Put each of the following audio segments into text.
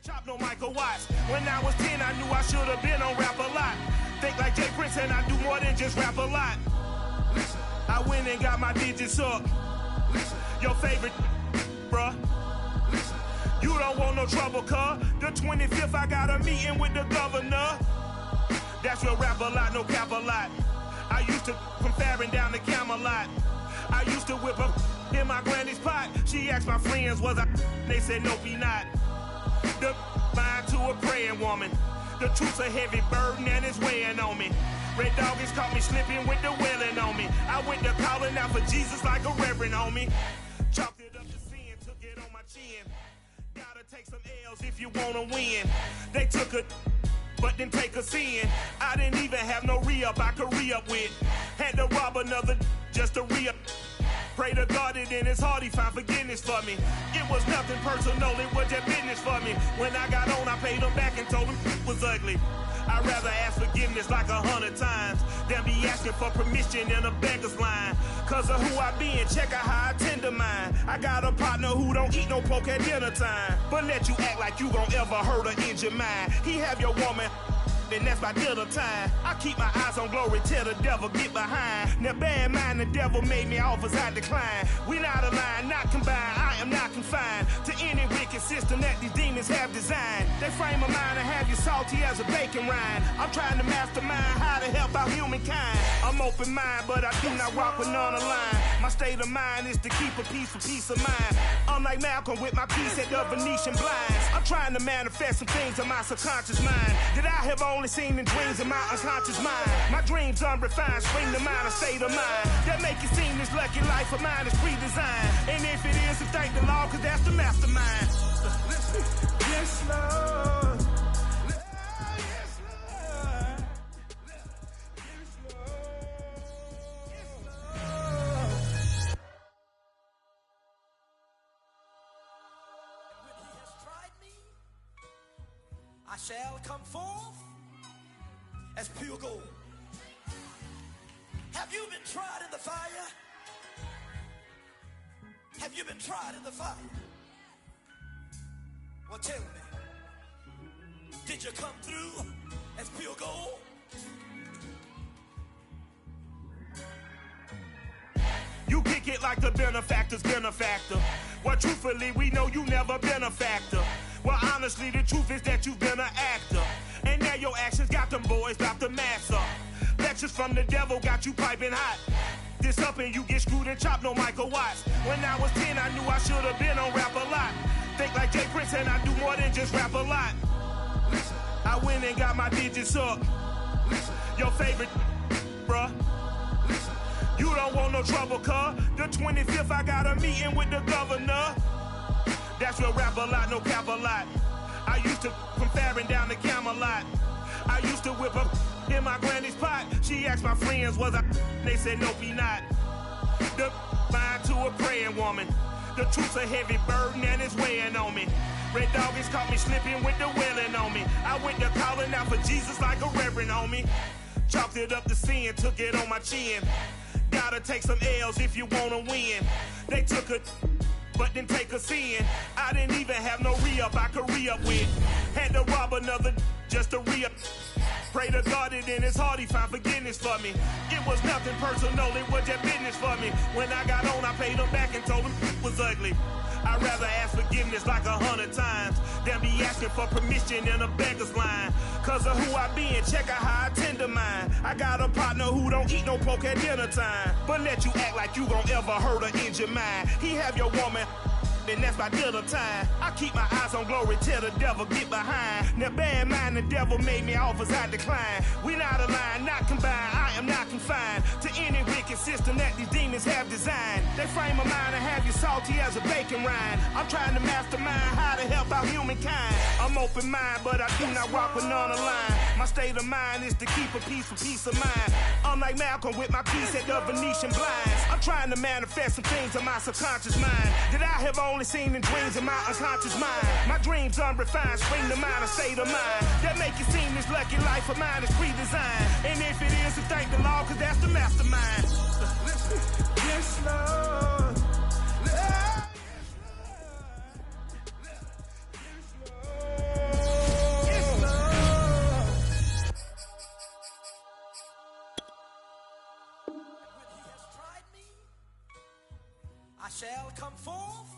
Chop no Michael Watts. When I was 10, I knew I should have been on rap a lot. Think like Jay Prince and I do more than just rap a lot. Listen. I went and got my digits up. Listen. Your favorite, bruh. Listen. You don't want no trouble, cuz. The 25th, I got a meeting with the governor. That's real rap a lot, no cap a lot. I used to from Farron down to Camelot. I used to whip up in my granny's pot. She asked my friends, was I? They said, nope, he not. The mind to a praying woman. The truth's a heavy burden and it's weighing on me. Red Doggies caught me slipping with the wailing on me. I went to calling out for Jesus like a reverend homie. Chalked it up to sin, took it on my chin. Gotta take some L's if you wanna win. They took a but didn't take a sin. I didn't even have no re-up I could re-up with. Had to rob another just to re-up. Pray to God that in his heart he found forgiveness for me. It was nothing personal, it was just business for me. When I got on, I paid him back and told him it was ugly. I'd rather ask forgiveness like 100 times than be asking for permission in a beggar's line. Cause of who I be and check out how I tend to mine. I got a partner who don't eat no pork at dinner time, but let you act like you gon' ever hurt or injure mine. He have your woman, and that's my dinner time. I keep my eyes on glory till the devil get behind. Now bear in mind the devil made me offers I decline. We not aligned, not combined, I am not confined to any wicked system that these demons have designed. They frame a mind and have you salty as a bacon rind. I'm trying to mastermind how to help out humankind. I'm open mind, but I do not rock with none aligned. My state of mind is to keep a peaceful peace of mind. I'm like Malcolm with my piece at the Venetian blinds. I'm trying to manifest some things in my subconscious mind that I have only seen in dreams in my unconscious mind. My dreams unrefined, spring to mind, a state of mind that make it seem this lucky life of mine is pre-designed. And if it is, then thank the Lord, cause that's the mastermind. Yes, Lord. Yes, Lord. Yes, Lord. Yes, Lord. When he has tried me, I shall come forth as pure gold. Have you been tried in the fire? Have you been tried in the fire? Well, tell me, did you come through as pure gold? You kick it like the benefactor's benefactor. Well, truthfully, we know you never been a factor. Well, honestly, the truth is that you've been an actor. And now your actions got them boys about to mass up. Lectures from the devil got you piping hot. This up and you get screwed and chopped no Michael Watts. When I was 10, I knew I should have been on rap a lot. Think like Jay Prince and I do more than just rap a lot. Listen. I went and got my digits up. Listen. Your favorite, bruh. Listen. You don't want no trouble, cuz. The 25th, I got a meeting with the governor. That's real rap a lot, no cap a lot. I used to from Farron down to Camelot. I used to whip up in my granny's pot. She asked my friends, was I? They said, nope, he not. The mind to a praying woman. The truth's a heavy burden and it's weighing on me. Red Doggies caught me slipping with the wailing on me. I went to calling out for Jesus like a reverend homie. Chalked it up to sin, took it on my chin. Gotta take some L's if you wanna win. They took a but didn't take a sin. I didn't even have no re-up I could re-up with. Had to rob another just to re-up. Pray to God that in his heart he found forgiveness for me. It was nothing personal, it was just business for me. When I got on, I paid him back and told him it was ugly. I'd rather ask forgiveness like 100 times than be asking for permission in a beggar's line. Cause of who I be and check out how I tend to mine. I got a partner who don't eat no pork at dinner time, but let you act like you gon' ever hurt or injure mine. He have your woman, and that's my dinner time. I keep my eyes on glory till the devil get behind. Now bear in mind the devil made me offers I decline. We not aligned, not combined, I am not confined to any wicked system that these demons have designed. They frame a mind and have you salty as a bacon rind. I'm trying to mastermind how to help out humankind. I'm open mind, but I do not rock with none aligned. My state of mind is to keep a peaceful peace of mind. I'm like Malcolm with my piece at the Venetian blinds. I'm trying to manifest some things in my subconscious mind that I have only seen in dreams in my unconscious mind. My dreams unrefined, spring to mind, a state of mind that make it seem this lucky life of mine is pre-designed. And if it is, then thank the Lord, cause that's the mastermind. Yes, Lord. Yes, Lord. Yes, Lord. come forth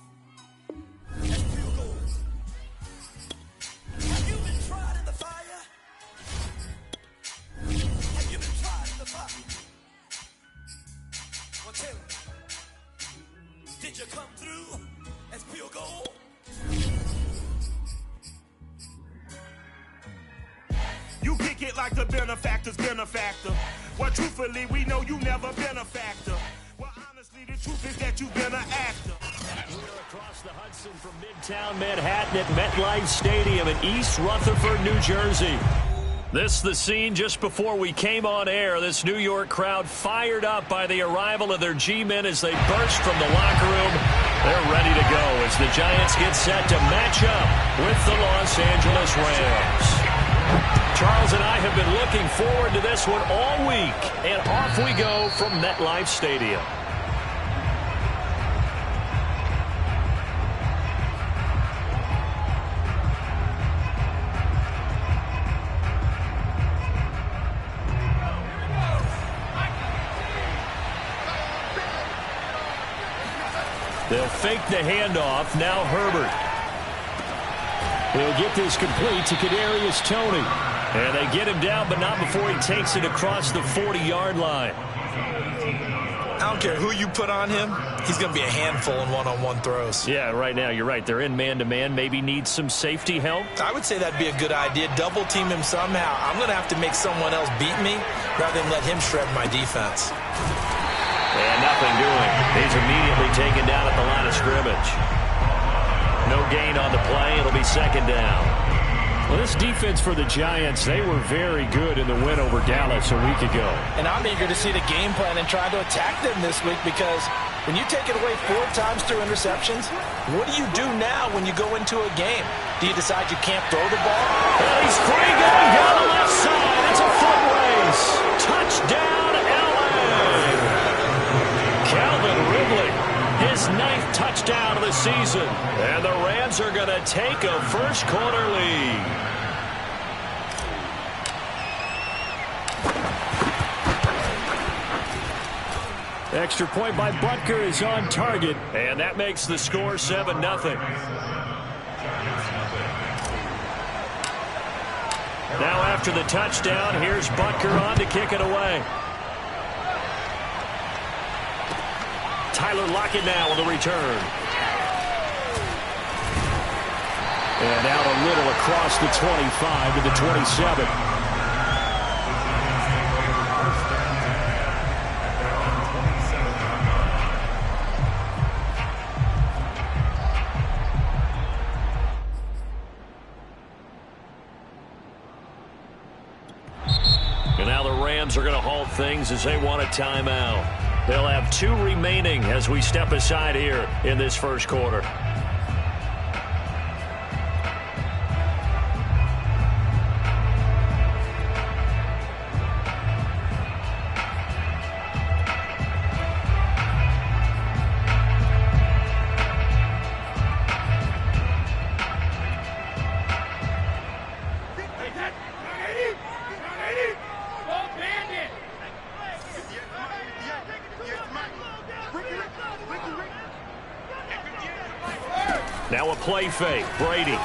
as pure gold. Have you been tried in the fire? Have you been tried in the fire? Well, tell me, did you come through as pure gold? You kick it like the benefactor's benefactor. Well, truthfully, we know you never been a factor. Well, honestly, the truth is that you've been an actor. We are across the Hudson from Midtown Manhattan at MetLife Stadium in East Rutherford, New Jersey. This the scene just before we came on air. This New York crowd fired up by the arrival of their G-men as they burst from the locker room. They're ready to go as the Giants get set to match up with the Los Angeles Rams. Charles and I have been looking forward to this one all week, and off we go from MetLife Stadium. They'll fake the handoff. Now Herbert. He'll get this complete to Kadarius Toney. And they get him down, but not before he takes it across the 40-yard line. I don't care who you put on him. He's going to be a handful in one-on-one throws. Yeah, right now, you're right. They're in man-to-man. Maybe needs some safety help. I would say that'd be a good idea. Double team him somehow. I'm going to have to make someone else beat me rather than let him shred my defense. And nothing doing. He's immediately taken down at the line of scrimmage. No gain on the play. It'll be second down. Well, this defense for the Giants, they were very good in the win over Dallas a week ago. And I'm eager to see the game plan and try to attack them this week because when you take it away 4 times through interceptions, what do you do now when you go into a game? Do you decide you can't throw the ball? Well, he's free going down the left side. It's a foot race. Touchdown, LA. Calvin Ridley, his 9th touchdown of the season. And the Rams are going to take a first-quarter lead. Extra point by Butker is on target, and that makes the score 7-0. Now after the touchdown, here's Butker on to kick it away. Tyler Lockett now with a return. And out a little across the 25 to the 27. And now the Rams are going to halt things as they want a timeout. They'll have 2 remaining as we step aside here in this first quarter. Now a play fake. Brady.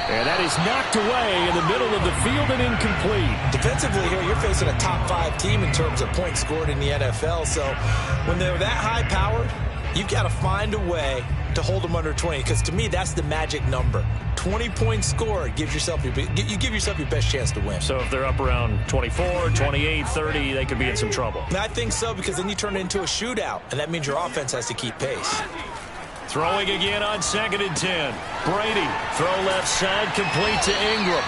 And that is knocked away in the middle of the field and incomplete. Defensively here, you're facing a top 5 team in terms of points scored in the NFL. So when they're that high powered, you've got to find a way to hold them under 20. Because to me, that's the magic number. 20 points scored gives yourself you give yourself your best chance to win. So if they're up around 24, 28, 30, they could be in some trouble. I think so, because then you turn it into a shootout, and that means your offense has to keep pace. Throwing again on 2nd and 10. Brady, throw left side, complete to Ingram.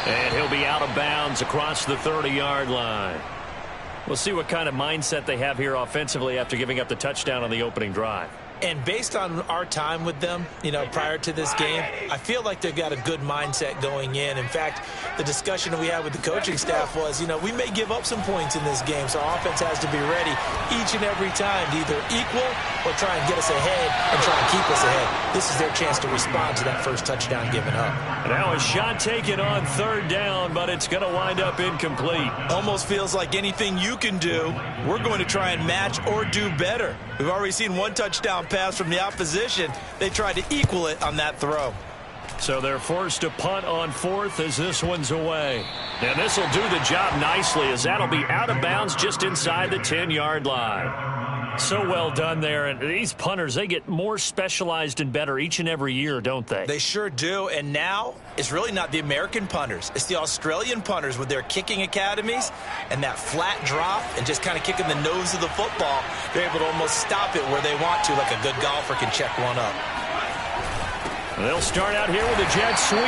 And he'll be out of bounds across the 30-yard line. We'll see what kind of mindset they have here offensively after giving up the touchdown on the opening drive. And based on our time with them, prior to this game, I feel like they've got a good mindset going in. In fact, the discussion that we had with the coaching staff was, we may give up some points in this game, so our offense has to be ready each and every time to either equal or try and get us ahead and try and keep us ahead. This is their chance to respond to that first touchdown given up. Now a shot taken on third down, but it's going to wind up incomplete. Almost feels like anything you can do, we're going to try and match or do better. We've already seen one touchdown pass from the opposition. They tried to equal it on that throw. So they're forced to punt on fourth as this one's away. And this will do the job nicely as that'll be out of bounds just inside the 10-yard line. So well done there. And these punters, they get more specialized and better each and every year, don't they? They sure do. And now it's really not the American punters. It's the Australian punters with their kicking academies and that flat drop and just kind of kicking the nose of the football. They're able to almost stop it where they want to, like a good golfer can check one up. They'll start out here with a jet sweep,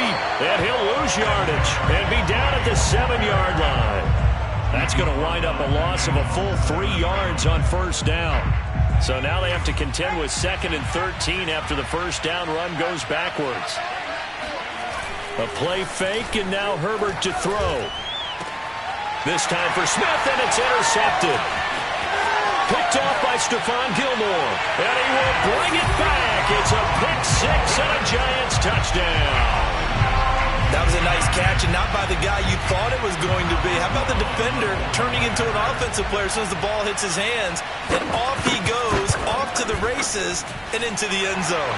and he'll lose yardage and be down at the 7-yard line. That's going to wind up a loss of a full 3 yards on first down. So now they have to contend with 2nd and 13 after the first down run goes backwards. A play fake, and now Herbert to throw. This time for Smith, and it's intercepted. Picked off by Stephon Gilmore, and he will bring it back. It's a pick six and a Giants touchdown. That was a nice catch, and not by the guy you thought it was going to be. How about the defender turning into an offensive player as soon as the ball hits his hands, and off he goes, off to the races, and into the end zone.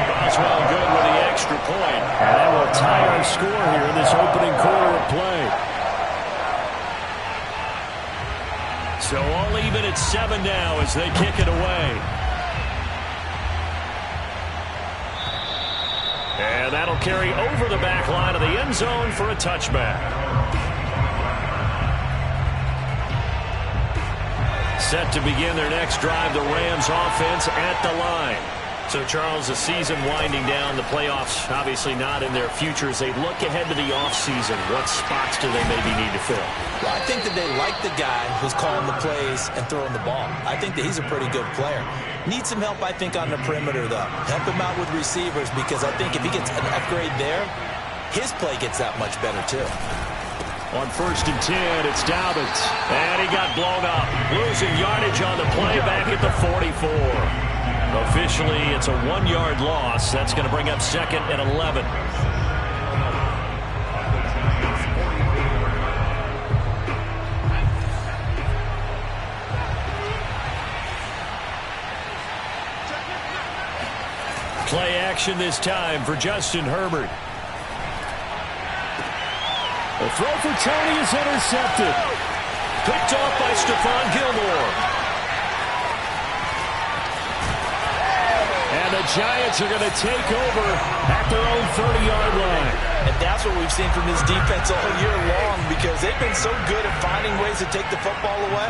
Boswell good with the extra point, and that will tie our score here in this opening quarter of play. So all even at 7 now as they kick it away. And that'll carry over the back line of the end zone for a touchback. Set to begin their next drive, the Rams offense at the line. So, Charles, the season winding down, the playoffs obviously not in their future. As they look ahead to the offseason, what spots do they maybe need to fill? Well, I think that they like the guy who's calling the plays and throwing the ball. I think that he's a pretty good player. Needs some help, I think, on the perimeter, though. Help him out with receivers, because I think if he gets an upgrade there, his play gets that much better, too. On 1st and 10, it's Dobbins. And he got blown up. Losing yardage on the play back at the 44. Officially, it's a 1-yard loss. That's going to bring up 2nd and 11. Play action this time for Justin Herbert. The throw for Tony is intercepted. Picked off by Stephon Gilmore. And the Giants are going to take over at their own 30-yard line. And that's what we've seen from this defense all year long, because they've been so good at finding ways to take the football away.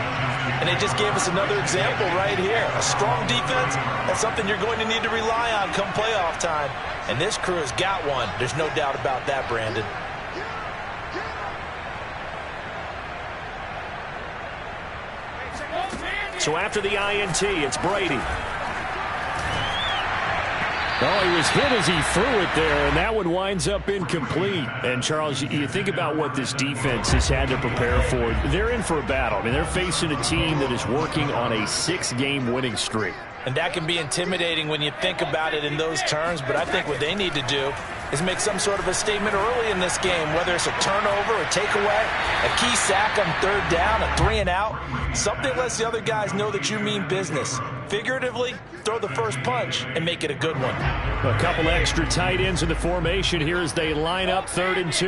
And they just gave us another example right here. A strong defense, that's something you're going to need to rely on come playoff time. And this crew has got one. There's no doubt about that, Brandon. So after the INT, it's Brady. Oh, he was hit as he threw it there, and that one winds up incomplete. And, Charles, you think about what this defense has had to prepare for. They're in for a battle. I mean, they're facing a team that is working on a 6-game winning streak. And that can be intimidating when you think about it in those terms, but I think what they need to do is make some sort of a statement early in this game, whether it's a turnover, a takeaway, a key sack on 3rd down, a 3-and-out. Something lets the other guys know that you mean business. Figuratively, throw the first punch and make it a good one. A couple extra tight ends in the formation here as they line up 3rd and 2.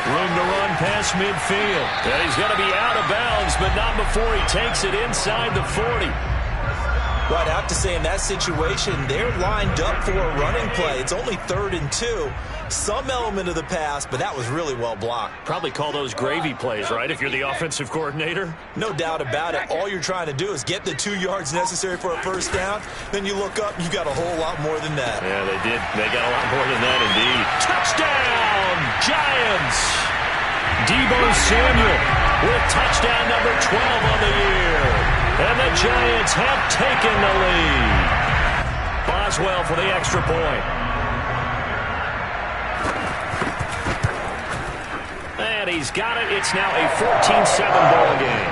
Room to run past midfield. And he's going to be out of bounds, but not before he takes it inside the 40. Well, I'd have to say in that situation, they're lined up for a running play. It's only 3rd and 2. Some element of the pass, but that was really well blocked. Probably call those gravy plays, right, if you're the offensive coordinator? No doubt about it. All you're trying to do is get the 2 yards necessary for a first down. Then you look up, you got a whole lot more than that. Yeah, they did. They got a lot more than that, indeed. Touchdown, Giants! Deebo Samuel. with touchdown number 12 on the year. And the Giants have taken the lead. Boswell for the extra point. And he's got it. It's now a 14-7 ball game.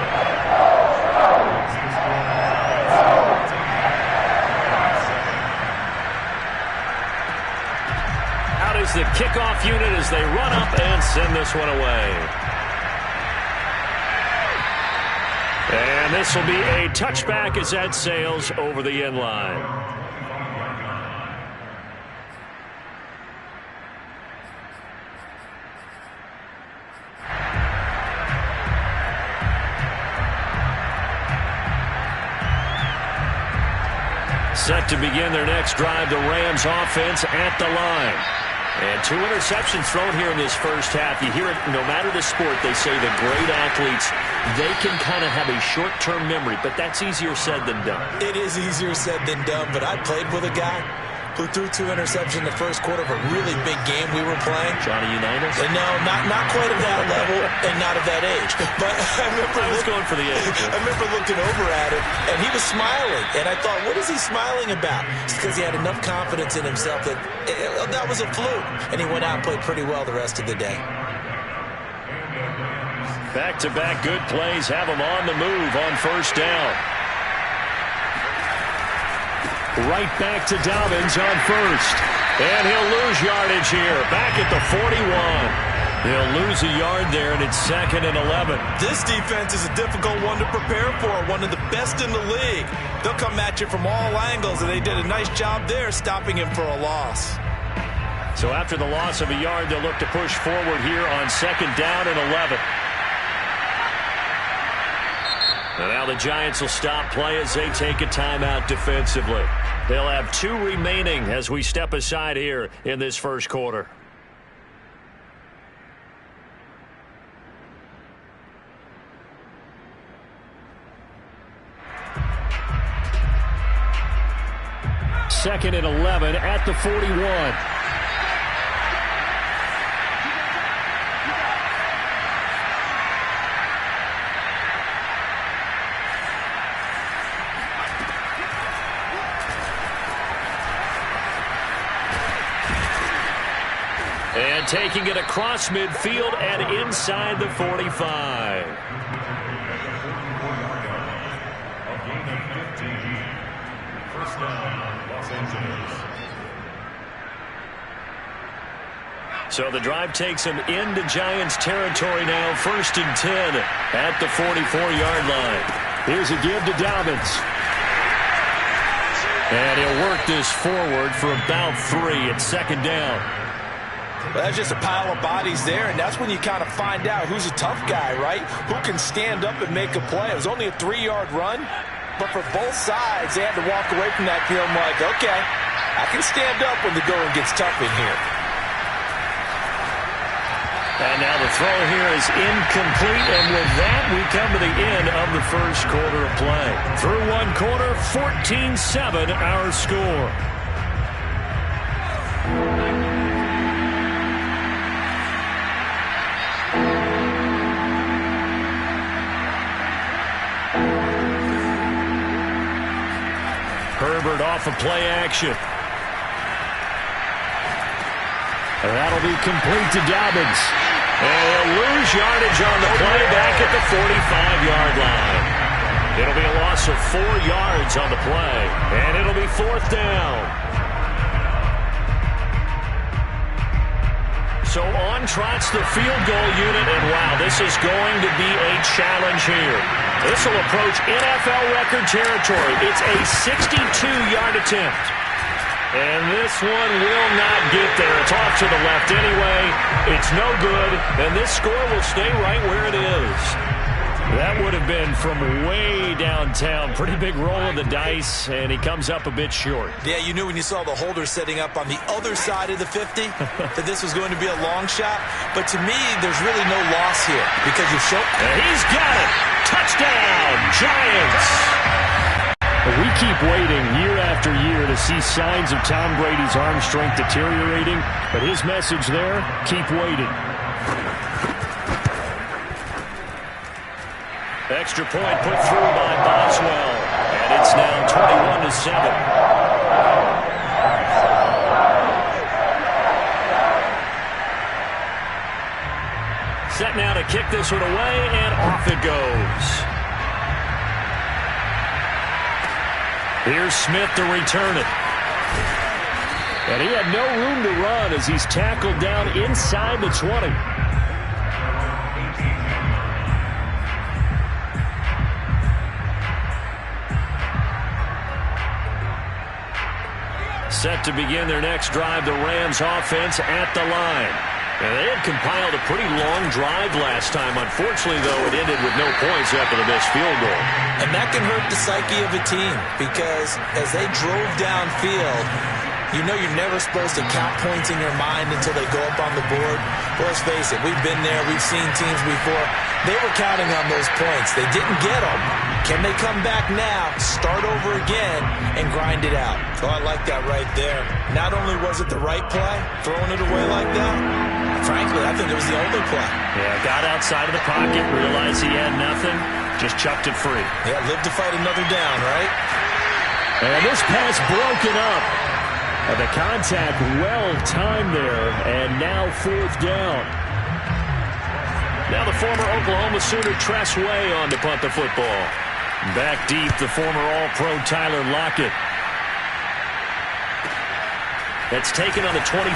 Out is the kickoff unit as they run up and send this one away. And this will be a touchback as that sails over the end line. Set to begin their next drive, the Rams offense at the line. And 2 interceptions thrown here in this first half. You hear it, no matter the sport, they say the great athletes, they can kind of have a short-term memory, but that's easier said than done. It is easier said than done, but I played with a guy who threw 2 interceptions in the first quarter of a really big game we were playing. Johnny Unitas? No, not quite at that level and not at that age. But I was going for the age. I remember looking over at him, and he was smiling. And I thought, what is he smiling about? It's because he had enough confidence in himself that that was a fluke. And he went out and played pretty well the rest of the day. Back-to-back good plays have him on the move on first down. Right back to Dobbins on first. And he'll lose yardage here. Back at the 41. He'll lose a yard there, and it's 2nd and 11. This defense is a difficult one to prepare for. One of the best in the league. They'll come at you from all angles, and they did a nice job there stopping him for a loss. So after the loss of a yard, they'll look to push forward here on 2nd down and 11. And now the Giants will stop play as they take a timeout defensively. They'll have 2 remaining as we step aside here in this first quarter. Second and 11 at the 41. And taking it across midfield and inside the 45. So the drive takes him into Giants territory now. 1st and 10 at the 44-yard line. Here's a give to Dobbins. And he'll work this forward for about 3 at 2nd down. Well, that's just a pile of bodies there, and that's when you kind of find out who's a tough guy, right? Who can stand up and make a play. It was only a 3-yard run, but for both sides, they had to walk away from that feeling like, okay, I can stand up when the going gets tough in here. And now the throw here is incomplete, and with that, we come to the end of the first quarter of play. Through one quarter, 14-7 our score. Herbert off of play action. And that'll be complete to Dobbins. And he'll lose yardage on the play back at the 45-yard line. It'll be a loss of 4 yards on the play. And it'll be 4th down. So on trots the field goal unit, and wow, this is going to be a challenge here. This will approach NFL record territory. It's a 62-yard attempt. And this one will not get there. It's off to the left anyway. It's no good, and this score will stay right where it is. That would have been from way downtown. Pretty big roll of the dice, and he comes up a bit short. Yeah, you knew when you saw the holder setting up on the other side of the 50 that this was going to be a long shot. But to me, there's really no loss here because you've shown... And he's got it! Touchdown, Giants! We keep waiting year after year to see signs of Tom Brady's arm strength deteriorating, but his message there, keep waiting. extra point put through by Boswell. And it's now 21-7. Set now to kick this one away, and off it goes. Here's Smith to return it. And he had no room to run as he's tackled down inside the 20. Set to begin their next drive, the Rams offense at the line. And they had compiled a pretty long drive last time. Unfortunately, though, it ended with no points after the missed field goal. And that can hurt the psyche of a team because as they drove downfield, you know you're never supposed to count points in your mind until they go up on the board. Well, let's face it, we've been there. We've seen teams before. They were counting on those points. They didn't get them. Can they come back now, start over again, and grind it out? Oh, I like that right there. Not only was it the right play, throwing it away like that, frankly, I think it was the only play. Yeah, got outside of the pocket, realized he had nothing, just chucked it free. Yeah, live to fight another down, right? And this pass broken up. The contact well timed there, and now 4th down. Now the former Oklahoma Sooner Tress Way on to punt the football. Back deep, the former All-Pro Tyler Lockett. That's taken on the 25.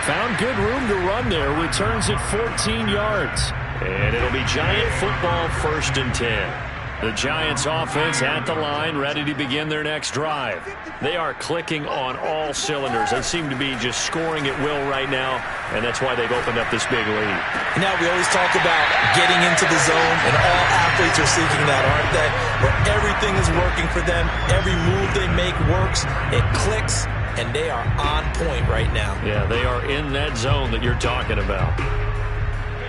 Found good room to run there. Returns it 14 yards. And it'll be Giant football, 1st and 10. The Giants offense at the line, ready to begin their next drive. They are clicking on all cylinders. They seem to be just scoring at will right now, and that's why they've opened up this big lead. Now, we always talk about getting into the zone, and all athletes are seeking that, aren't they? Where everything is working for them, every move they make works, it clicks, and they are on point right now. Yeah, they are in that zone that you're talking about.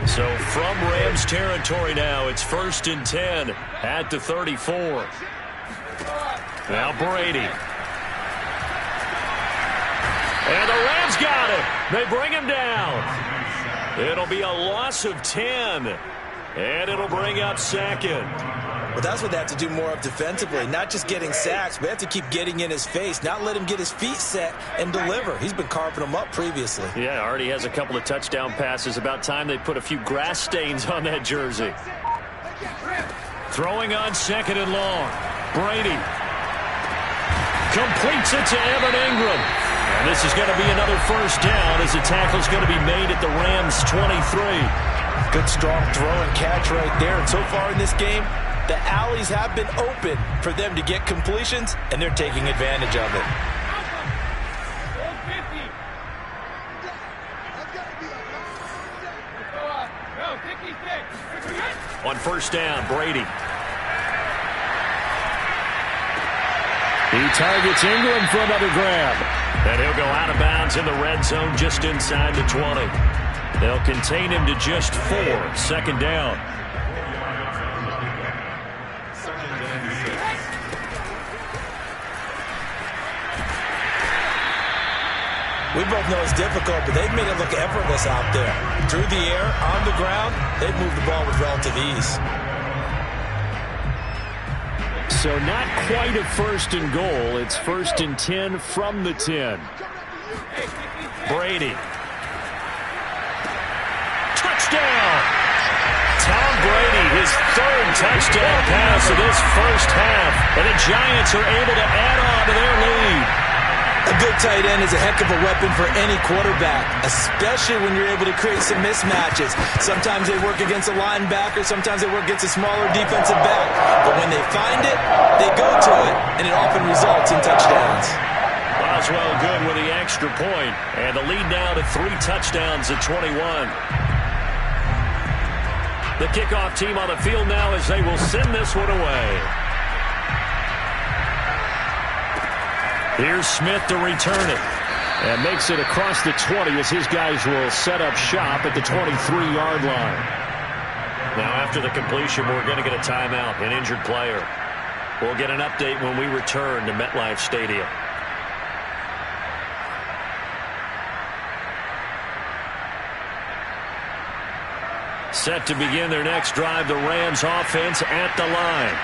So from Rams territory now, it's 1st and 10 at the 34. Now Brady. And the Rams got it. They bring him down. It'll be a loss of 10. And it'll bring up 2nd. Well, that's what they have to do more of defensively. Not just getting sacks, but they have to keep getting in his face, not let him get his feet set and deliver. He's been carving them up previously. Yeah, already has a couple of touchdown passes. About time they put a few grass stains on that jersey. Throwing on 2nd and long. Brady completes it to Evan Ingram. And this is going to be another 1st down as the tackle's going to be made at the Rams 23. Good strong throw and catch right there. And so far in this game, the alleys have been open for them to get completions, and they're taking advantage of it. On 1st down, Brady. He targets Ingram for another grab. And he'll go out of bounds in the red zone just inside the 20. They'll contain him to just 4. 2nd down. We both know it's difficult, but they've made it look effortless out there. Through the air, on the ground, they've moved the ball with relative ease. So not quite a 1st and goal. It's 1st and 10 from the 10. Brady. Touchdown! Tom Brady, his 3rd touchdown pass of this 1st half. And the Giants are able to add on to their lead. A good tight end is a heck of a weapon for any quarterback, especially when you're able to create some mismatches. Sometimes they work against a linebacker, sometimes they work against a smaller defensive back. But when they find it, they go to it, and it often results in touchdowns. Boswell good with the extra point, and the lead now to 3 touchdowns at 21. The kickoff team on the field now as they will send this one away. Here's Smith to return it. And makes it across the 20 as his guys will set up shop at the 23-yard line. Now after the completion, we're going to get a timeout, an injured player. We'll get an update when we return to MetLife Stadium. Set to begin their next drive, the Rams offense at the line.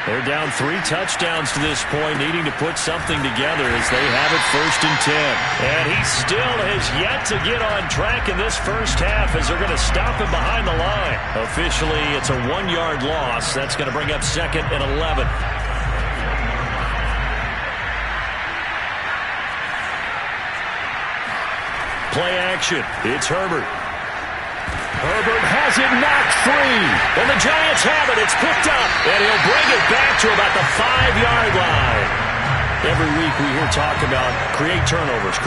They're down 3 touchdowns to this point, needing to put something together as they have it 1st and 10. And he still has yet to get on track in this first half as they're going to stop him behind the line. Officially, it's a 1-yard loss. That's going to bring up 2nd and 11. Play action. It's Herbert. Herbert has it knocked free. And the Giants have it. It's picked up. And he'll bring it back to about the 5-yard line. Every week we hear talk about create turnovers.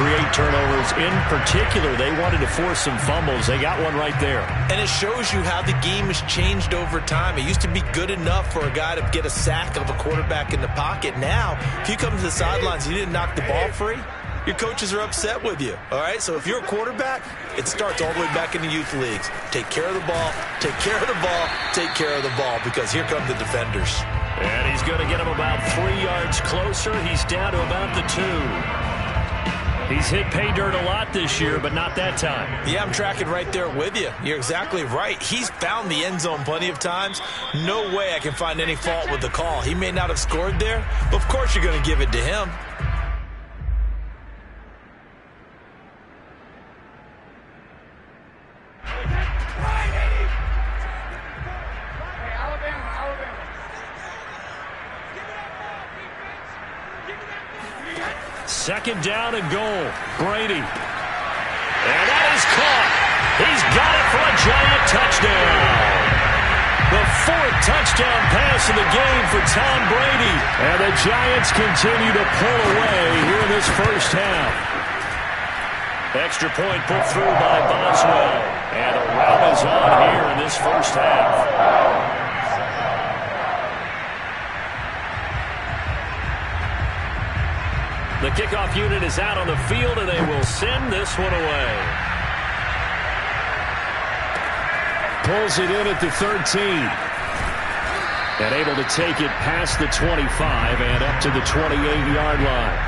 In particular, they wanted to force some fumbles. They got one right there. And it shows you how the game has changed over time. It used to be good enough for a guy to get a sack of a quarterback in the pocket. Now, if you come to the sidelines and you didn't knock the ball free, your coaches are upset with you, all right? So if you're a quarterback, it starts all the way back in the youth leagues. Take care of the ball, take care of the ball, take care of the ball, because here come the defenders. And he's going to get him about 3 yards closer. He's down to about the 2. He's hit pay dirt a lot this year, but not that time. Yeah, I'm tracking right there with you. You're exactly right. He's found the end zone plenty of times. No way I can find any fault with the call. He may not have scored there, but of course you're going to give it to him. Second down and goal. Brady. And that is caught. He's got it for a Giant touchdown. The 4th touchdown pass of the game for Tom Brady. And the Giants continue to pull away here in this first half. Extra point put through by Boswell. And a run is on here in this first half. The kickoff unit is out on the field, and they will send this one away. Pulls it in at the 13. And able to take it past the 25 and up to the 28-yard line.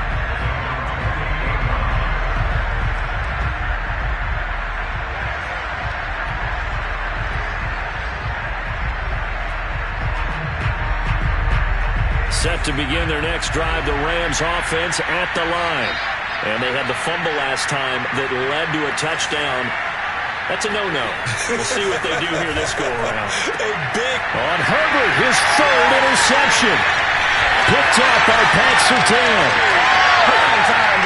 Set to begin their next drive, the Rams offense at the line. And they had the fumble last time that led to a touchdown. That's a no-no. We'll see what they do here this go-around. On Herbert, his 3rd interception. Picked up by Pat Surtain.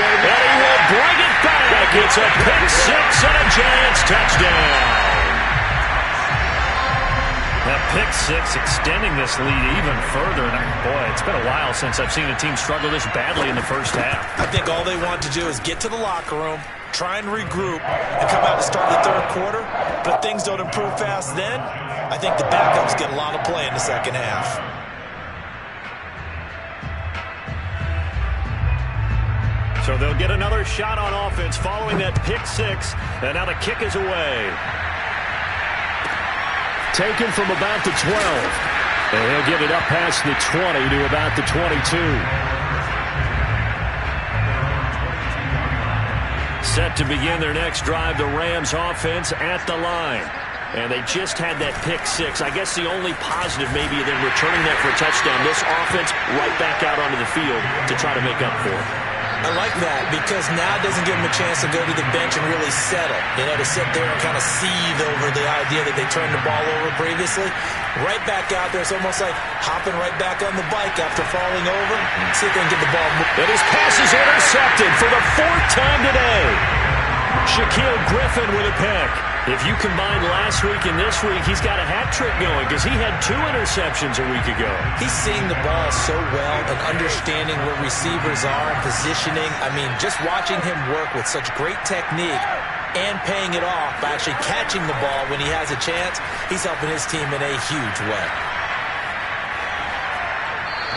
And he will bring it back. It's a pick 6 and a Giants touchdown. That pick 6 extending this lead even further. And boy, it's been a while since I've seen a team struggle this badly in the first half. I think all they want to do is get to the locker room, try and regroup, and come out to start the 3rd quarter. But if things don't improve fast then, I think the backups get a lot of play in the second half. So they'll get another shot on offense following that pick 6. And now the kick is away. Taken from about the 12. And he'll give it up past the 20 to about the 22. Set to begin their next drive, the Rams offense at the line. And they just had that pick 6. I guess the only positive maybe than returning that for a touchdown. This offense right back out onto the field to try to make up for it. I like that because now it doesn't give them a chance to go to the bench and really settle. You know, to sit there and kind of seethe over the idea that they turned the ball over previously. Right back out there. It's almost like hopping right back on the bike after falling over. See if they can get the ball moving. And his pass is intercepted for the 4th time today. Shaquille Griffin with a pick. If you combine last week and this week, he's got a hat trick going because he had 2 interceptions a week ago. He's seeing the ball so well and understanding where receivers are and positioning. I mean, just watching him work with such great technique and paying it off by actually catching the ball when he has a chance, he's helping his team in a huge way.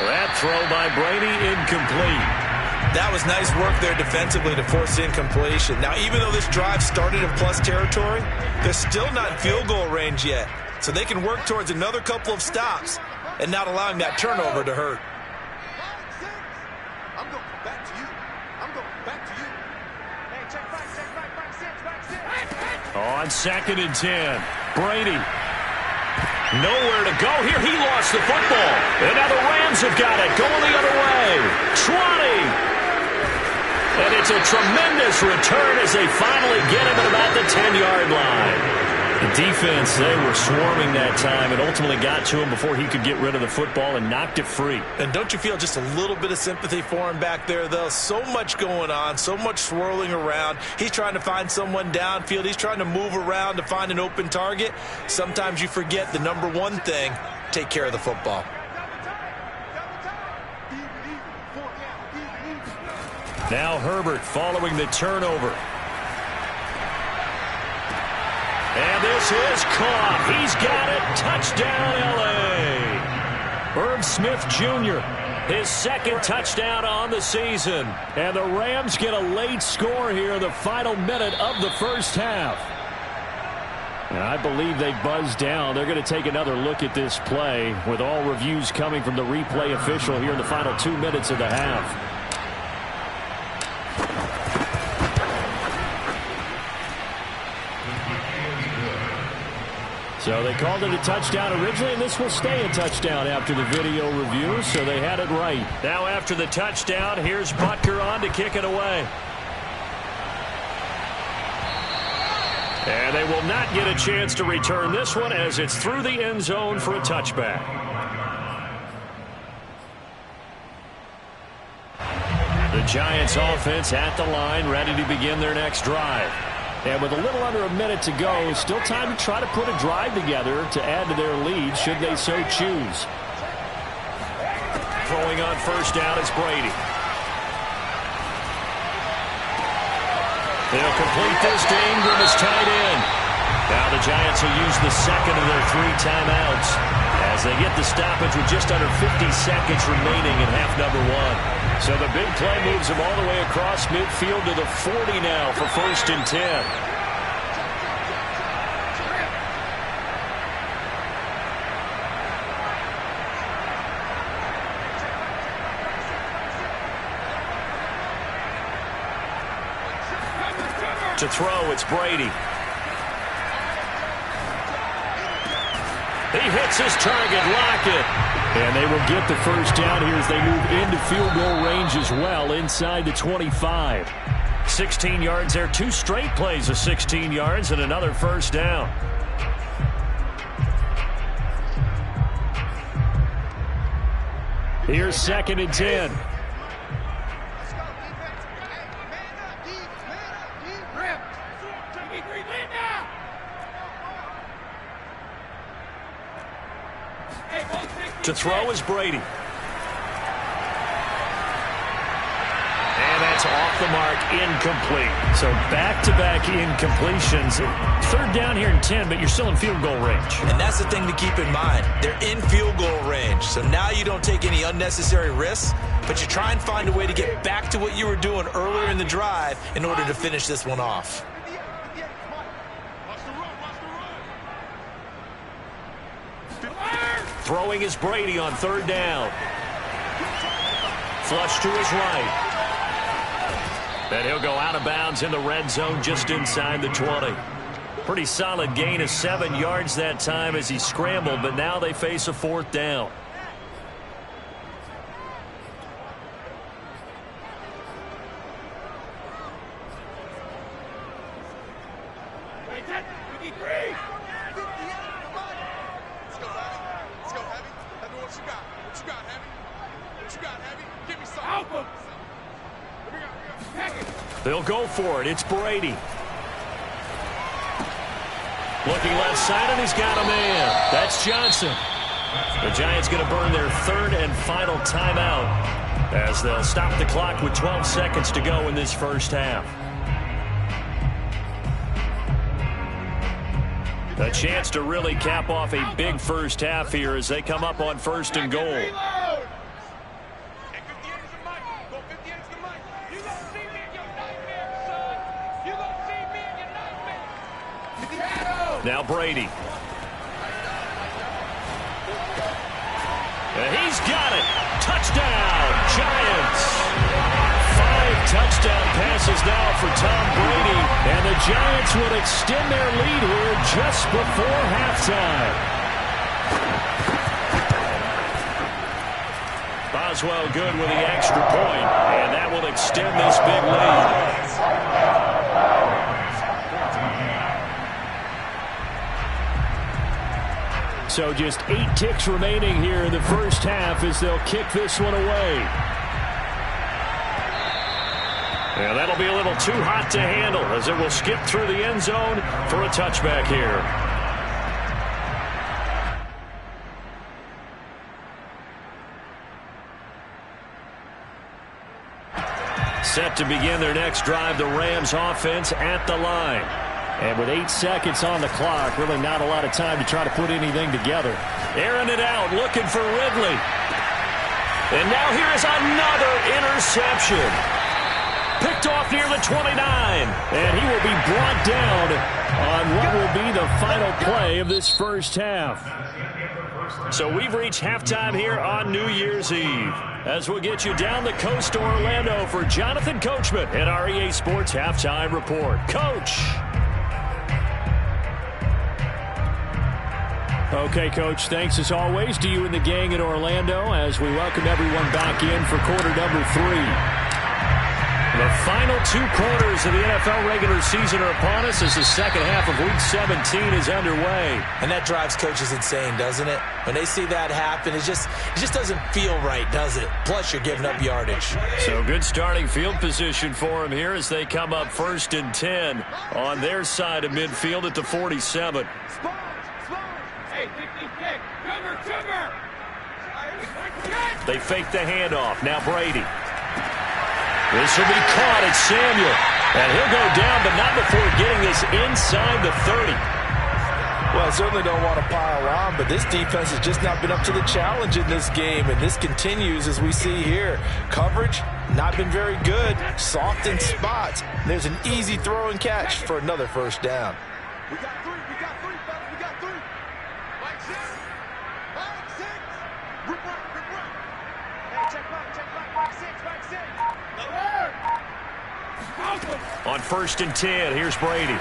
That throw by Brady incomplete. That was nice work there defensively to force incompletion. Now, even though this drive started in plus territory, they're still not in field goal range yet. So they can work towards another couple of stops and not allowing that turnover to hurt. I'm going back to you. I'm going back to you. Hey, check back. On 2nd and 10, Brady. Nowhere to go here. He lost the football. And now the Rams have got it. Going the other way. 20. And it's a tremendous return as they finally get him at about the 10-yard line. The defense, they were swarming that time and ultimately got to him before he could get rid of the football and knocked it free. And don't you feel just a little bit of sympathy for him back there, though? So much going on, so much swirling around. He's trying to find someone downfield. He's trying to move around to find an open target. Sometimes you forget the number one thing, take care of the football. Now Herbert following the turnover. And this is caught. He's got it. Touchdown, L.A. Irv Smith Jr., his second touchdown on the season. And the Rams get a late score here in the final minute of the first half. And I believe they buzzed down. They're going to take another look at this play with all reviews coming from the replay official here in the final 2 minutes of the half. So they called it a touchdown originally, and this will stay a touchdown after the video review, so they had it right. Now after the touchdown, here's Butker on to kick it away. And they will not get a chance to return this one as it's through the end zone for a touchback. The Giants offense at the line, ready to begin their next drive. And with a little under a minute to go, still time to try to put a drive together to add to their lead should they so choose. Throwing on first down is Brady. They'll complete this to Ingram as tight end. Now the Giants will use the second of their 3 timeouts as they get the stoppage with just under 50 seconds remaining in half number 1. So the big play moves them all the way across midfield to the 40 now for 1st and 10. To throw, it's Brady. He hits his target, Lockett. And they will get the first down here as they move into field goal range as well inside the 25. 16 yards there, 2 straight plays of 16 yards and another first down. Here's 2nd and 10. To throw is Brady. And that's off the mark, incomplete. So back-to-back incompletions. 3rd down here and 10, but you're still in field goal range. And that's the thing to keep in mind. They're in field goal range. So now you don't take any unnecessary risks, but you try and find a way to get back to what you were doing earlier in the drive in order to finish this one off. Throwing is Brady on 3rd down. Flush to his right. And he'll go out of bounds in the red zone just inside the 20. Pretty solid gain of 7 yards that time as he scrambled, but now they face a 4th down. They'll go for it. It's Brady. Looking left side, and he's got a man. That's Johnson. The Giants going to burn their 3rd and final timeout as they'll stop the clock with 12 seconds to go in this first half. A chance to really cap off a big first half here as they come up on 1st and goal. Now Brady. And he's got it. Touchdown, Giants. 5 touchdown passes now for Tom Brady. And the Giants will extend their lead here just before halftime. Boswell good with the extra point, and that will extend this big lead. So just 8 ticks remaining here in the first half as they'll kick this one away. Yeah, that'll be a little too hot to handle as it will skip through the end zone for a touchback here. Set to begin their next drive, the Rams offense at the line. And with 8 seconds on the clock, really not a lot of time to try to put anything together. Airing it out, looking for Ridley. And now here is another interception. Picked off near the 29. And he will be brought down on what will be the final play of this first half. So we've reached halftime here on New Year's Eve. As we'll get you down the coast to Orlando for Jonathan Coachman at our EA Sports Halftime Report. Coach. Okay, Coach, thanks as always to you and the gang in Orlando as we welcome everyone back in for quarter number 3. The final 2 quarters of the NFL regular season are upon us as the second half of Week 17 is underway. And that drives coaches insane, doesn't it? When they see that happen, it just doesn't feel right, does it? Plus, you're giving up yardage. So good starting field position for them here as they come up 1st and 10 on their side of midfield at the 47. They fake the handoff. Now Brady. This will be caught at Samuel. And he'll go down, but not before getting this inside the 30. Well, I certainly don't want to pile on, but this defense has just not been up to the challenge in this game, and this continues as we see here. Coverage, not been very good. Soft in spots. There's an easy throw and catch for another first down. We got 3, fellas, we got 3. Mike 6. Rip right. Hey, check back, Mike 6. On 1st and 10, here's Brady.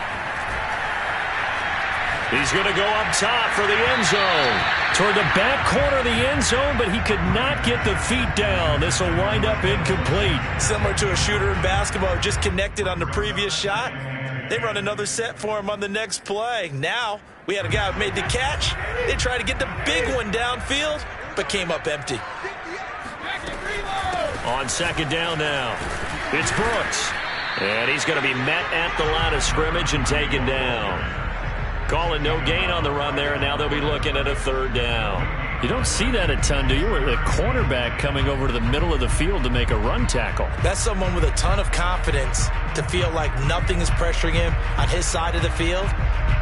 He's going to go up top for the end zone. Toward the back corner of the end zone, but he could not get the feet down. This will wind up incomplete. Similar to a shooter in basketball who just connected on the previous shot. They run another set for him on the next play. Now, we had a guy who made the catch. They tried to get the big one downfield, but came up empty. On 2nd down now, it's Brooks. And he's going to be met at the line of scrimmage and taken down. Calling no gain on the run there, and now they'll be looking at a 3rd down. You don't see that a ton, do you? With a cornerback coming over to the middle of the field to make a run tackle. That's someone with a ton of confidence to feel like nothing is pressuring him on his side of the field.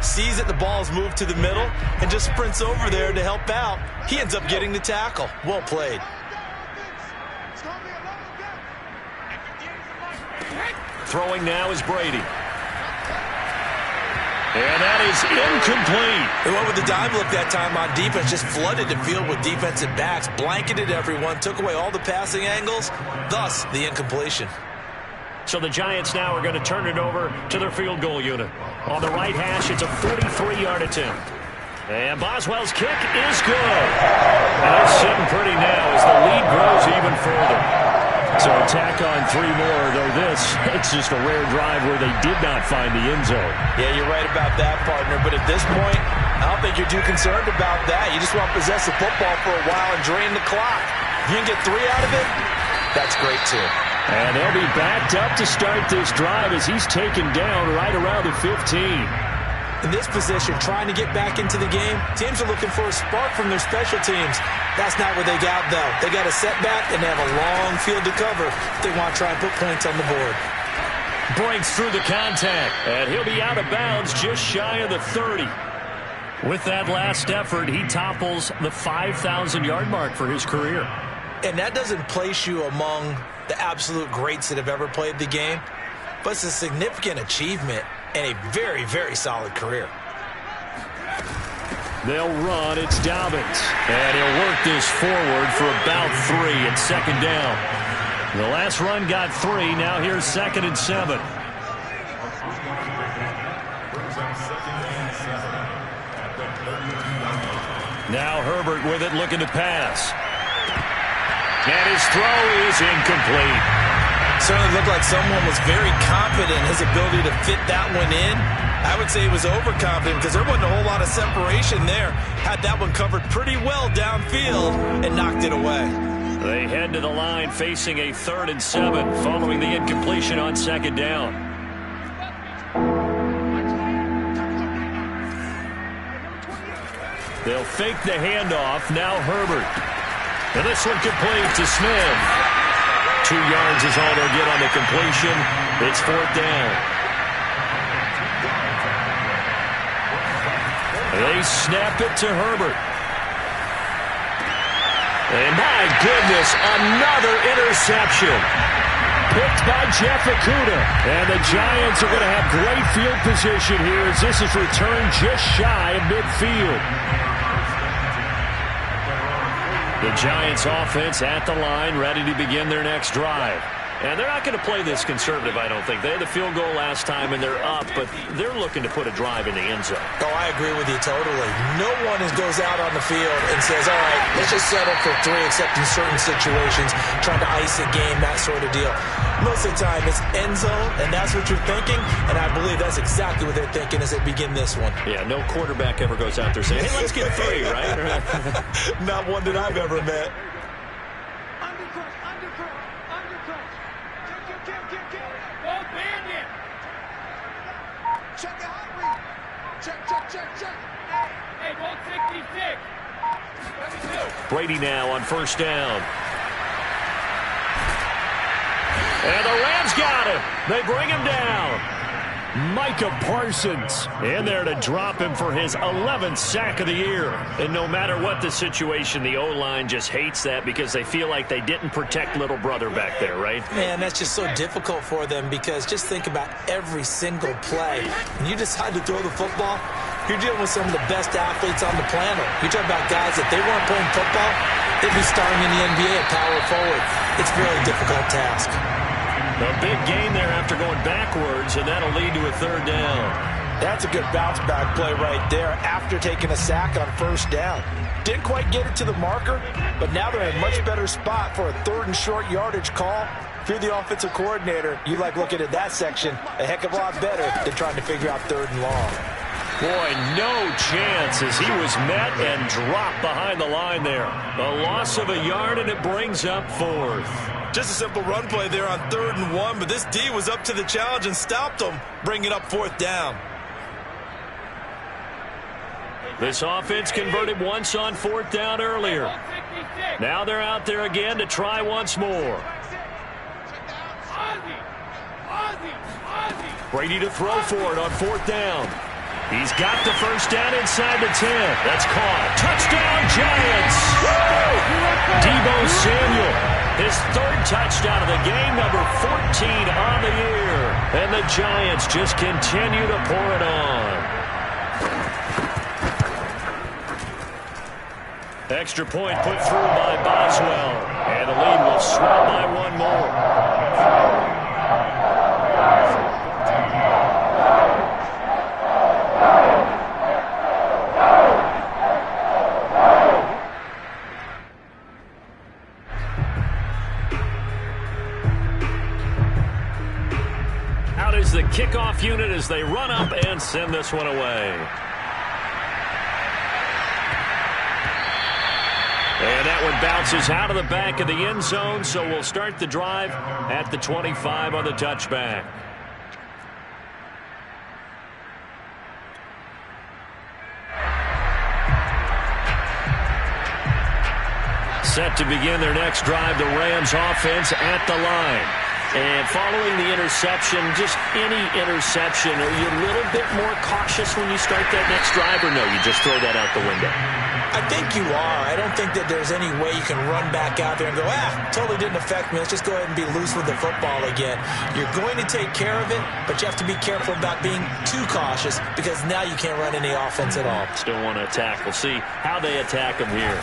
Sees that the ball's moved to the middle and just sprints over there to help out. He ends up getting the tackle. Well played. Throwing now is Brady. And that is incomplete. They went with the dime look that time on defense, just flooded the field with defensive backs, blanketed everyone, took away all the passing angles, thus the incompletion. So the Giants now are going to turn it over to their field goal unit. On the right hash, it's a 43-yard attempt. And Boswell's kick is good. And they're sitting pretty now as the lead grows even further. So tack on 3 more, though it's just a rare drive where they did not find the end zone. Yeah, you're right about that, partner. But at this point, I don't think you're too concerned about that. You just want to possess the football for a while and drain the clock. If you can get 3 out of it, that's great, too. And they'll be backed up to start this drive as he's taken down right around the 15. In this position, trying to get back into the game, teams are looking for a spark from their special teams. That's not what they got, though. They got a setback, and they have a long field to cover if they want to try and put points on the board. Breaks through the contact, and he'll be out of bounds just shy of the 30. With that last effort, he topples the 5,000-yard mark for his career. And that doesn't place you among the absolute greats that have ever played the game, but it's a significant achievement and a very, very solid career. They'll run. It's Dobbins. And he'll work this forward for about 3 at 2nd down. The last run got 3. Now here's 2nd and 7. Now Herbert with it, looking to pass. And his throw is incomplete. Certainly looked like someone was very confident in his ability to fit that one in. I would say he was overconfident because there wasn't a whole lot of separation there. Had that one covered pretty well downfield and knocked it away. They head to the line facing a 3rd and 7 following the incompletion on 2nd down. They'll fake the handoff. Now Herbert. And this one complete to Smith. 2 yards is all they'll get on the completion. It's 4th down. They snap it to Herbert. And my goodness, another interception. Picked by Jeff Okudah. And the Giants are going to have great field position here as this is returned just shy of midfield. The Giants offense at the line, ready to begin their next drive. And they're not going to play this conservative, I don't think. They had the field goal last time, and they're up, but they're looking to put a drive in the end zone. Oh, I agree with you totally. No one goes out on the field and says, all right, let's just settle for 3, except in certain situations, trying to ice a game, that sort of deal. Most of the time, it's end zone, and that's what you're thinking, and I believe that's exactly what they're thinking as they begin this one. Yeah, no quarterback ever goes out there saying, hey, let's get 3, right? Not one that I've ever met. Brady now on 1st down. And the Rams got him. They bring him down. Micah Parsons in there to drop him for his 11th sack of the year. And no matter what the situation, the O-line just hates that because they feel like they didn't protect little brother back there, right? Man, that's just so difficult for them because just think about every single play. When you decide to throw the football, you're dealing with some of the best athletes on the planet. You're talking about guys that they weren't playing football, they'd be starting in the NBA at power forward. It's a really difficult task. A big gain there after going backwards, and that'll lead to a 3rd down. That's a good bounce-back play right there after taking a sack on 1st down. Didn't quite get it to the marker, but now they're in a much better spot for a 3rd and short yardage call. If you're the offensive coordinator, you like looking at that section a heck of a lot better than trying to figure out 3rd and long. Boy, no chance as he was met and dropped behind the line there. A loss of a yard, and it brings up 4th. Just a simple run play there on 3rd and 1, but this D was up to the challenge and stopped them, bringing up 4th down. This offense converted once on 4th down earlier. Now they're out there again to try once more. Brady to throw for it on 4th down. He's got the 1st down inside the 10. That's caught. Touchdown, Giants! Deebo Samuel, his 3rd touchdown of the game, number 14 on the year. And the Giants just continue to pour it on. Extra point put through by Boswell. And the lead will swell by 1 more. The kickoff unit as they run up and send this one away. And that one bounces out of the back of the end zone, so we'll start the drive at the 25 on the touchback. Set to begin their next drive, the Rams offense at the line. And following the interception, just any interception, are you a little bit more cautious when you start that next drive, or no, you just throw that out the window? I think you are. I don't think that there's any way you can run back out there and go, totally didn't affect me. Let's just go ahead and be loose with the football again. You're going to take care of it, but you have to be careful about being too cautious because now you can't run any offense at all. Still want to attack. We'll see how they attack him here.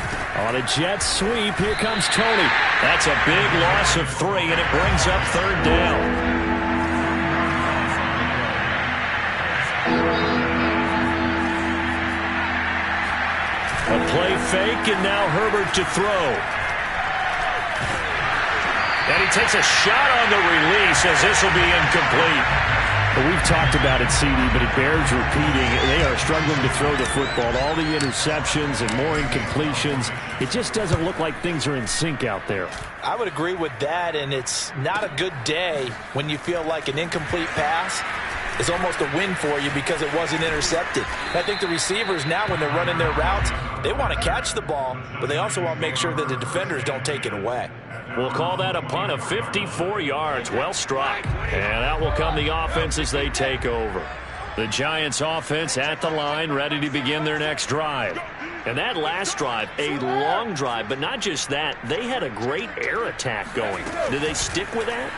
On a jet sweep, here comes Tony. That's a big loss of 3, and it brings up 3rd down. A play fake, and now Herbert to throw. And he takes a shot on the release as this will be incomplete. Well, we've talked about it, CD, but it bears repeating. They are struggling to throw the football. All the interceptions and more incompletions. It just doesn't look like things are in sync out there. I would agree with that, and it's not a good day when you feel like an incomplete pass is almost a win for you because it wasn't intercepted. I think the receivers now, when they're running their routes, they want to catch the ball, but they also want to make sure that the defenders don't take it away. We'll call that a punt of 54 yards. Well struck. And out will come the offense as they take over. The Giants offense at the line, ready to begin their next drive. And that last drive, a long drive, but not just that. They had a great air attack going. Did they stick with that?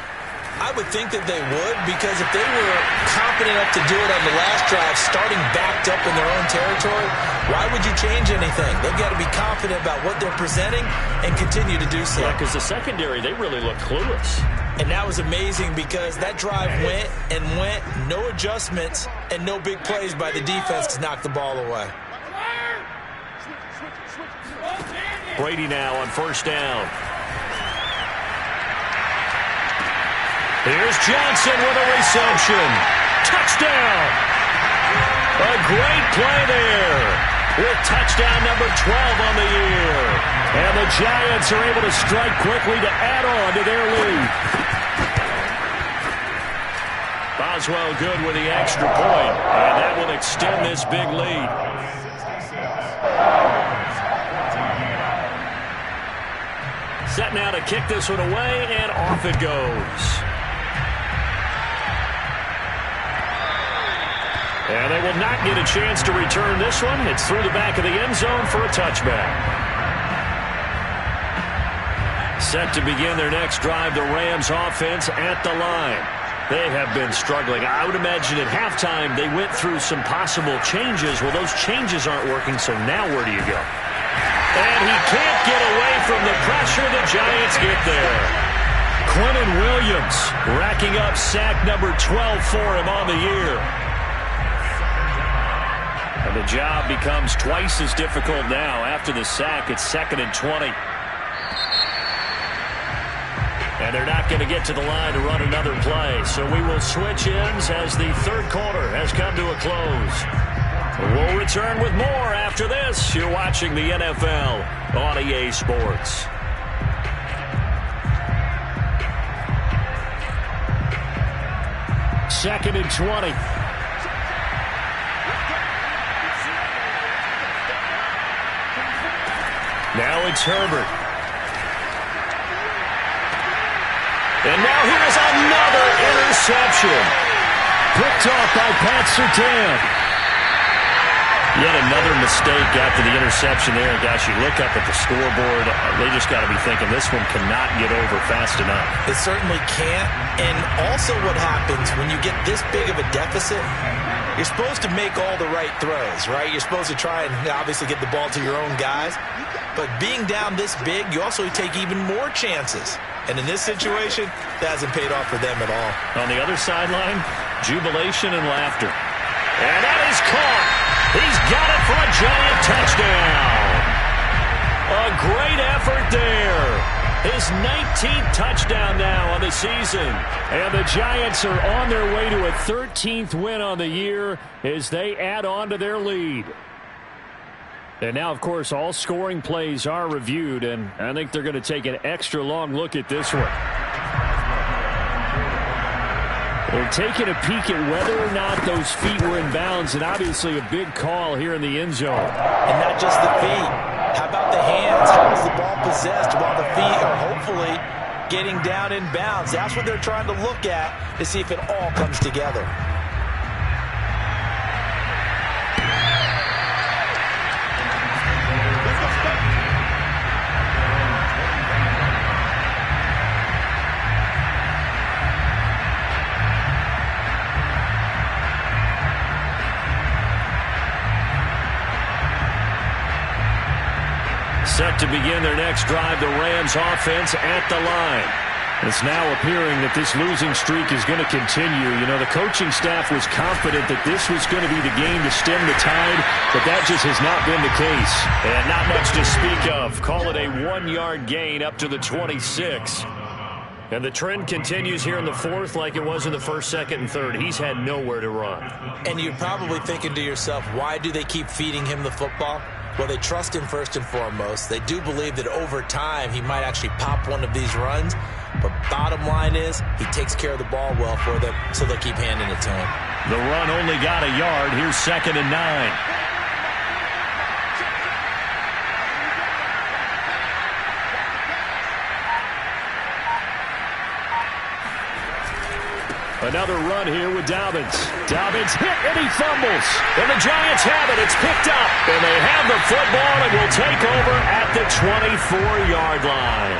I would think that they would, because if they were confident enough to do it on the last drive, starting backed up in their own territory, why would you change anything? They've got to be confident about what they're presenting and continue to do so. Yeah, because the secondary, they really looked clueless. And that was amazing because that drive went and went, no adjustments, and no big plays by the defense to knock the ball away. Brady now on first down. Here's Johnson with a reception. Touchdown! A great play there with touchdown number 12 on the year. And the Giants are able to strike quickly to add on to their lead. Boswell good with the extra point, and that will extend this big lead. Set now to kick this one away, and off it goes. And they will not get a chance to return this one. It's through the back of the end zone for a touchback. Set to begin their next drive, the Rams offense at the line. They have been struggling. I would imagine at halftime they went through some possible changes. Well, those changes aren't working, so now where do you go? And he can't get away from the pressure. The Giants get there. Quentin Williams racking up sack number 12 for him on the year. And the job becomes twice as difficult now. After the sack, it's 2nd and 20. And they're not going to get to the line to run another play. So we will switch ends as the third quarter has come to a close. We'll return with more after this. You're watching the NFL on EA Sports. Second and 20. Now it's Herbert. And now here's another interception. Picked off by Pat Surtain. Yet another mistake after the interception there. And gosh, you look up at the scoreboard, they just got to be thinking this one cannot get over fast enough. It certainly can't. And also what happens when you get this big of a deficit, you're supposed to make all the right throws, right? You're supposed to try and obviously get the ball to your own guys. But being down this big, you also take even more chances. And in this situation, that hasn't paid off for them at all. On the other sideline, jubilation and laughter. And that is caught. He's got it for a Giant touchdown. A great effort there. His 19th touchdown now on the season. And the Giants are on their way to a 13th win on the year as they add on to their lead. And now, of course, all scoring plays are reviewed, and I think they're going to take an extra long look at this one. They're taking a peek at whether or not those feet were in bounds, and obviously a big call here in the end zone. And not just the feet. How about the hands? How is the ball possessed while the feet are hopefully getting down in bounds? That's what they're trying to look at to see if it all comes together. Set to begin their next drive, the Rams offense at the line. It's now appearing that this losing streak is going to continue. You know, the coaching staff was confident that this was going to be the game to stem the tide, but that just has not been the case. And not much to speak of. Call it a 1-yard gain up to the 26. And the trend continues here in the fourth like it was in the first, second, and third. He's had nowhere to run. And you're probably thinking to yourself, why do they keep feeding him the football? Well, they trust him first and foremost. They do believe that over time he might actually pop one of these runs. But bottom line is he takes care of the ball well for them, so they'll keep handing it to him. The run only got a yard. Here's 2nd and 9. Another run here with Dobbins. Dobbins hit and he fumbles. And the Giants have it. It's picked up. And they have the football and will take over at the 24-yard line.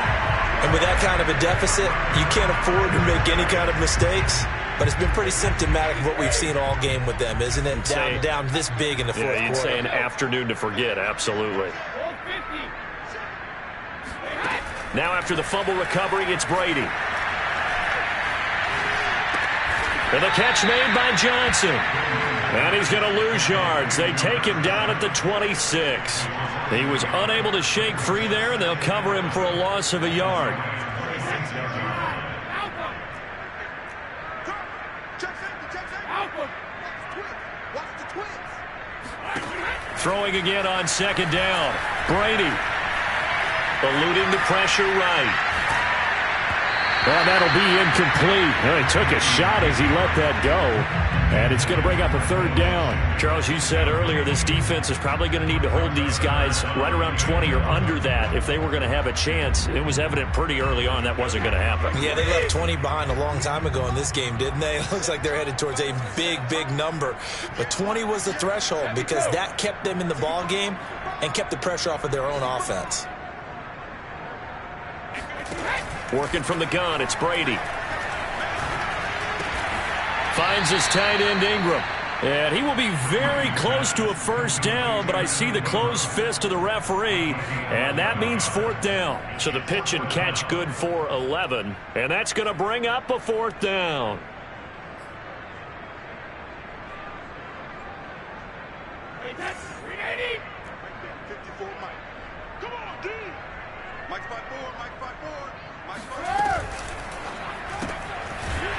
And with that kind of a deficit, you can't afford to make any kind of mistakes. But it's been pretty symptomatic of what we've seen all game with them, isn't it? Down this big in the fourth quarter. You'd say an afternoon to forget, absolutely. Now after the fumble recovery, it's Brady. And the catch made by Johnson. And he's going to lose yards. They take him down at the 26. He was unable to shake free there, and they'll cover him for a loss of a yard. Throwing again on 2nd down. Brady eluding the pressure right. Well, that'll be incomplete. Well, he took a shot as he let that go. And it's going to bring up a 3rd down. Charles, you said earlier this defense is probably going to need to hold these guys right around 20 or under that if they were going to have a chance. It was evident pretty early on that wasn't going to happen. Yeah, they left 20 behind a long time ago in this game, didn't they? It looks like they're headed towards a big, big number. But 20 was the threshold because that kept them in the ball game and kept the pressure off of their own offense. Working from the gun, it's Brady. Finds his tight end Ingram. And he will be very close to a 1st down, but I see the closed fist of the referee, and that means 4th down. So the pitch and catch good for 11, and that's going to bring up a 4th down.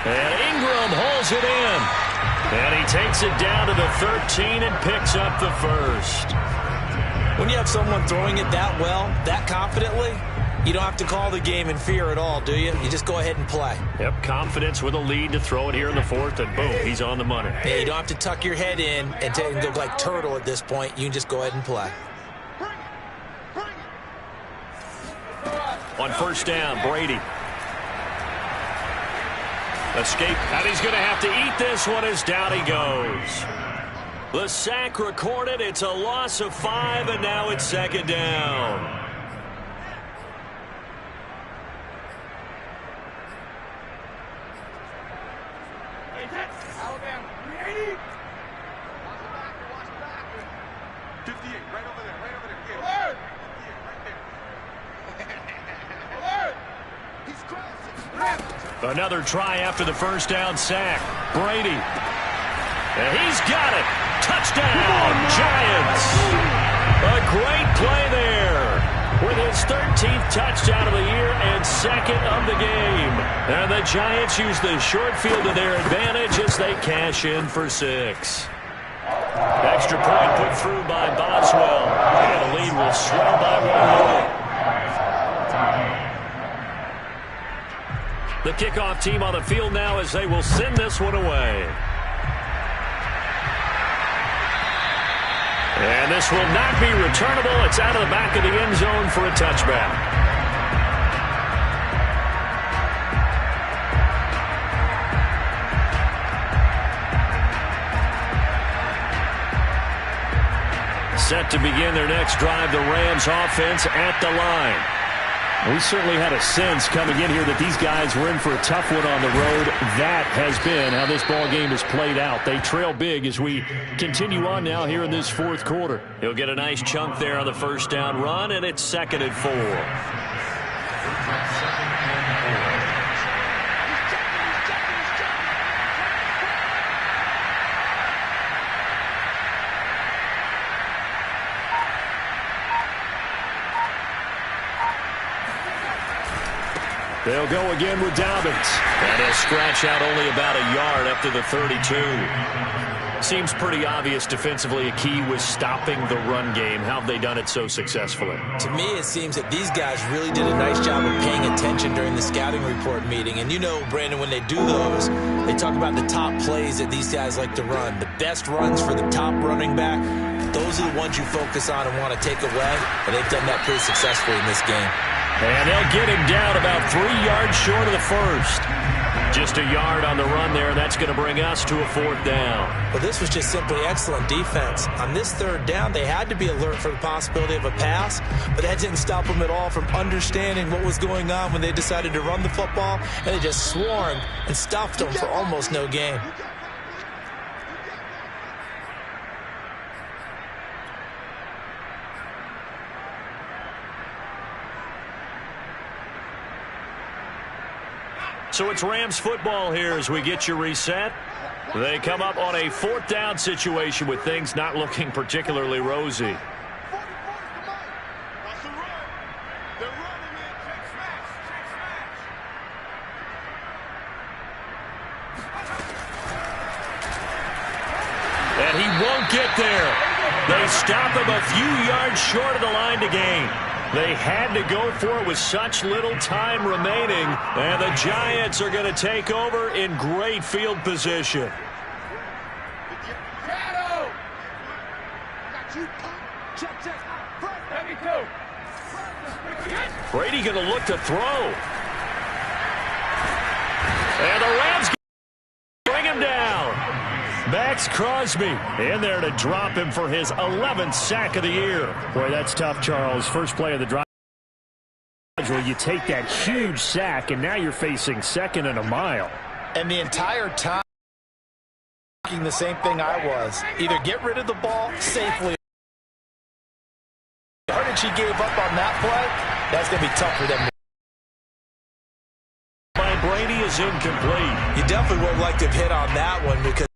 And Ingram hauls it in. And he takes it down to the 13 and picks up the 1st. When you have someone throwing it that well, that confidently, you don't have to call the game in fear at all, do you? You just go ahead and play. Yep, confidence with a lead to throw it here in the 4th, and boom, he's on the money. Yeah, you don't have to tuck your head in and look like turtle at this point. You can just go ahead and play. On 1st down, Brady. Escape, and he's going to have to eat this one as down he goes. The sack recorded. It's a loss of 5, and now it's 2nd down. Another try after the 1st down sack. Brady. And he's got it. Touchdown, Giants. A great play there with his 13th touchdown of the year and 2nd of the game. And the Giants use the short field to their advantage as they cash in for 6. Extra point put through by Boswell. And the lead will swell by 1 more. The kickoff team on the field now as they will send this one away. And this will not be returnable. It's out of the back of the end zone for a touchback. Set to begin their next drive, the Rams offense at the line. We certainly had a sense coming in here that these guys were in for a tough one on the road. That has been how this ball game has played out. They trail big as we continue on now here in this 4th quarter. He'll get a nice chunk there on the 1st down run, and it's 2nd and 4. They'll go again with Dobbins. And he'll scratch out only about a yard up to the 32. Seems pretty obvious defensively a key was stopping the run game. How have they done it so successfully? To me, it seems that these guys really did a nice job of paying attention during the scouting report meeting. And you know, Brandon, when they do those, they talk about the top plays that these guys like to run. The best runs for the top running back, those are the ones you focus on and want to take away. And they've done that pretty successfully in this game. And they'll get him down about 3 yards short of the first. Just a yard on the run there. That's going to bring us to a 4th down. Well, this was just simply excellent defense. On this 3rd down, they had to be alert for the possibility of a pass, but that didn't stop them at all from understanding what was going on when they decided to run the football, and they just swarmed and stuffed them for almost no gain. So it's Rams football here as we get you reset. They come up on a 4th down situation with things not looking particularly rosy. That's the run. They're running in. Check smash. And he won't get there. They stop him a few yards short of the line to gain. They had to go for it with such little time remaining, and the Giants are going to take over in great field position. Brady going to look to throw. And the Rams bring him down. Max Crosby in there to drop him for his 11th sack of the year. Boy, that's tough, Charles. First play of the drive. You take that huge sack, and now you're facing 2nd and a mile. And the entire time, thinking the same thing I was. Either get rid of the ball safely. The yardage he gave up on that play, that's going to be tough for them. By Brady is incomplete. You definitely would have liked to have hit on that one because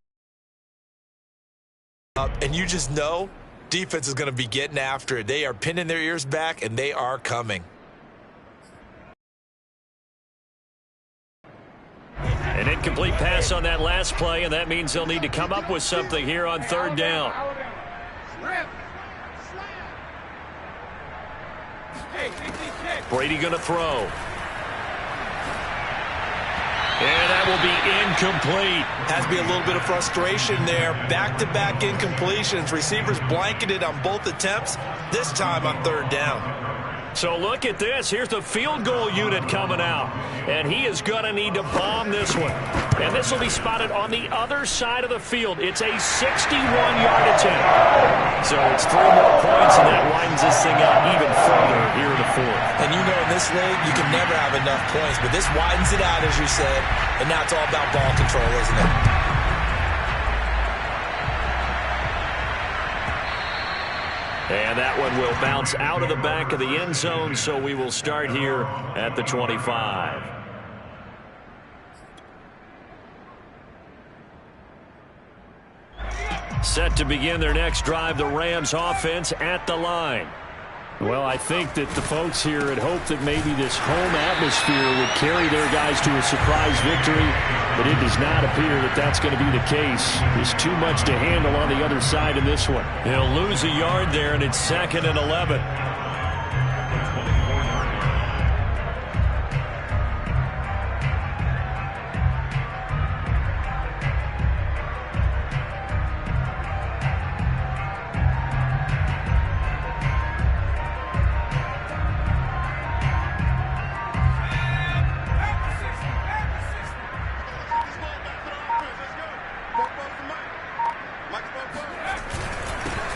and you just know defense is going to be getting after it. They are pinning their ears back, and they are coming. An incomplete pass on that last play, and that means they'll need to come up with something here on 3rd down. Brady going to throw. And that will be incomplete. Has to be a little bit of frustration there. Back-to-back incompletions. Receivers blanketed on both attempts, this time on 3rd down. So look at this. Here's the field goal unit coming out. And he is going to need to bomb this one. And this will be spotted on the other side of the field. It's a 61-yard attempt. So it's 3 more points, and that widens this thing out even further here in the 4th. And you know in this league, you can never have enough points. But this widens it out, as you said. And now it's all about ball control, isn't it? And that one will bounce out of the back of the end zone, so we will start here at the 25. Set to begin their next drive, the Rams offense at the line. Well, I think that the folks here had hoped that maybe this home atmosphere would carry their guys to a surprise victory, but it does not appear that that's going to be the case. There's too much to handle on the other side in this one. He'll lose a yard there, and it's 2nd and 11.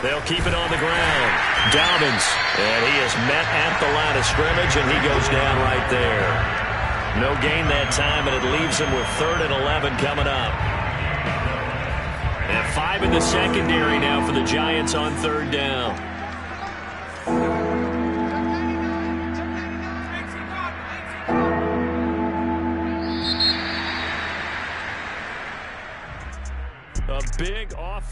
They'll keep it on the ground. Dobbins, and he is met at the line of scrimmage, and he goes down right there. No gain that time, and it leaves him with 3rd and 11 coming up. And 5 in the secondary now for the Giants on 3rd down. A big offense.